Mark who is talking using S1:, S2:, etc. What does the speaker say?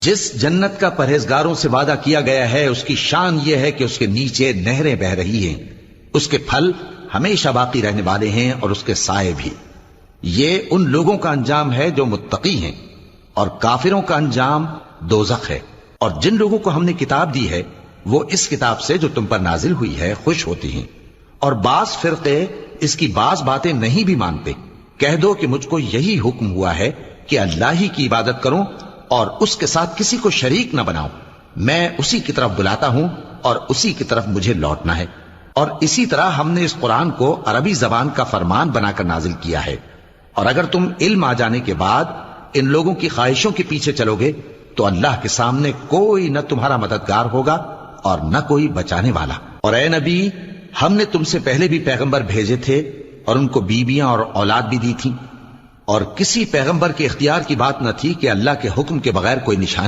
S1: جس جنت کا پرہیزگاروں سے وعدہ کیا گیا ہے اس کی شان یہ ہے کہ اس کے نیچے نہریں بہ رہی ہیں، اس کے پھل ہمیشہ باقی رہنے والے ہیں اور اس کے سائے بھی۔ یہ ان لوگوں کا انجام ہے جو متقی ہیں، اور کافروں کا انجام دوزخ ہے۔ اور جن لوگوں کو ہم نے کتاب دی ہے وہ اس کتاب سے جو تم پر نازل ہوئی ہے خوش ہوتی ہیں، اور بعض فرقے اس کی بعض باتیں نہیں بھی مانتے۔ کہہ دو کہ مجھ کو یہی حکم ہوا ہے کہ اللہ ہی کی عبادت کروں اور اس کے ساتھ کسی کو شریک نہ بناؤں۔ میں اسی کی طرف بلاتا ہوں اور اسی کی طرف مجھے لوٹنا ہے۔ اور اسی طرح ہم نے اس قرآن کو عربی زبان کا فرمان بنا کر نازل کیا ہے۔ اور اگر تم علم آ جانے کے بعد ان لوگوں کی خواہشوں کے پیچھے چلو گے تو اللہ کے سامنے کوئی نہ تمہارا مددگار ہوگا اور نہ کوئی بچانے والا۔ اور اے نبی، ہم نے تم سے پہلے بھی پیغمبر بھیجے تھے اور ان کو بیویاں اور اولاد بھی دی تھی، اور کسی پیغمبر کے اختیار کی بات نہ تھی کہ اللہ کے حکم کے بغیر کوئی نشانی